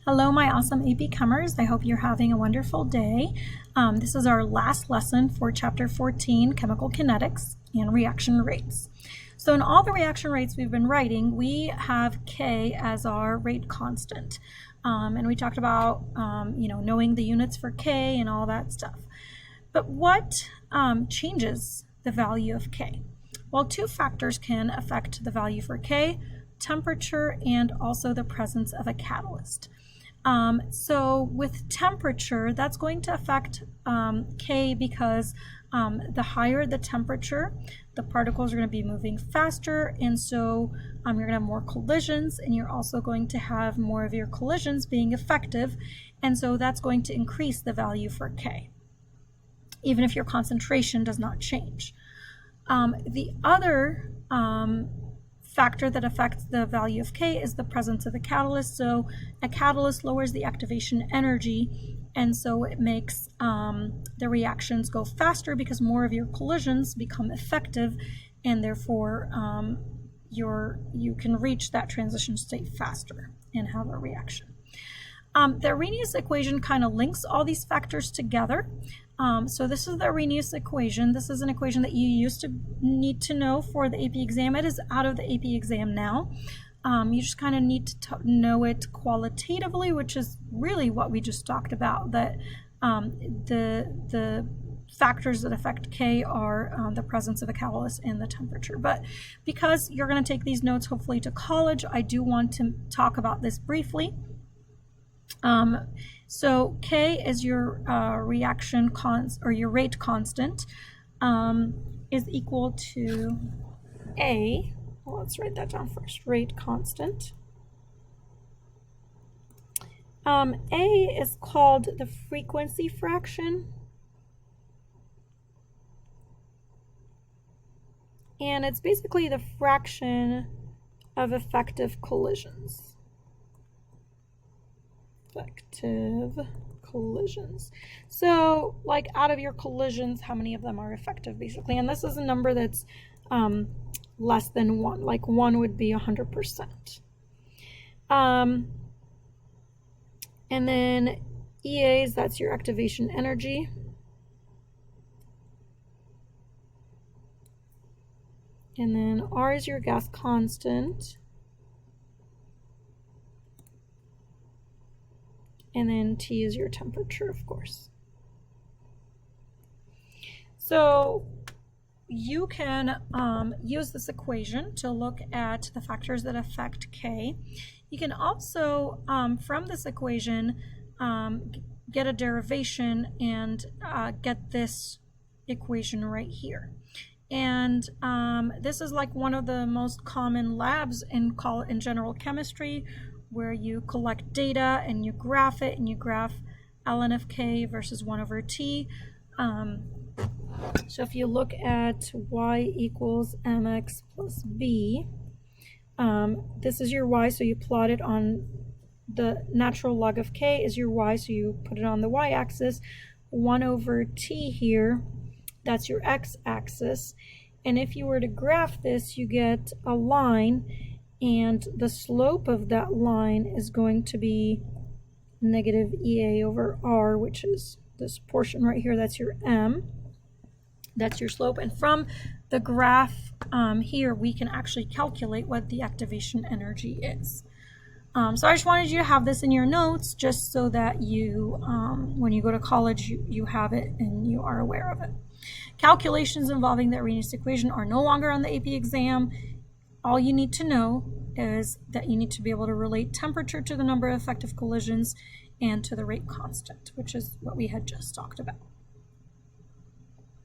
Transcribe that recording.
Hello, my awesome AP Chemers. I hope you're having a wonderful day. This is our last lesson for Chapter 14, Chemical Kinetics and Reaction Rates. So in all the reaction rates we've been writing, we have K as our rate constant. And we talked about, knowing the units for K and all that stuff. But what changes the value of K? Well, two factors can affect the value for K: temperature and also the presence of a catalyst. So with temperature, that's going to affect K because the higher the temperature, the particles are going to be moving faster, and so you're going to have more collisions, and you're also going to have more of your collisions being effective, and so that's going to increase the value for K, even if your concentration does not change. The other factor that affects the value of K is the presence of a catalyst. So a catalyst lowers the activation energy, and so it makes the reactions go faster because more of your collisions become effective, and therefore you can reach that transition state faster and have a reaction. The Arrhenius equation kind of links all these factors together. So this is the Arrhenius equation. This is an equation that you used to need to know for the AP exam. It is out of the AP exam now. You just kind of need to know it qualitatively, which is really what we just talked about, that the factors that affect K are the presence of a catalyst and the temperature. But because you're going to take these notes hopefully to college, I do want to talk about this briefly. So K is your reaction or your rate constant, is equal to A. Well, let's write that down first. Rate constant. A is called the frequency fraction, and it's basically the fraction of effective collisions. Effective collisions. So like out of your collisions, how many of them are effective basically? And this is a number that's less than 1. Like 1 would be 100%. And then EAs, that's your activation energy. And then R is your gas constant. And then T is your temperature, of course. So you can use this equation to look at the factors that affect K. You can also, from this equation, get a derivation and get this equation right here. And this is like one of the most common labs in general chemistry, where you collect data and you graph it, and you graph ln of K versus 1 over T. So if you look at y equals mx plus b, this is your y, so you plot it on the natural log of K is your y, so you put it on the y-axis. 1 over T here, that's your x-axis. And if you were to graph this, you get a line, and the slope of that line is going to be negative EA over R, which is this portion right here. That's your M. That's your slope. And from the graph here, we can actually calculate what the activation energy is. So I just wanted you to have this in your notes, just so that you, when you go to college, you have it and you are aware of it. Calculations involving the Arrhenius equation are no longer on the AP exam. All you need to know is that you need to be able to relate temperature to the number of effective collisions and to the rate constant, which is what we had just talked about.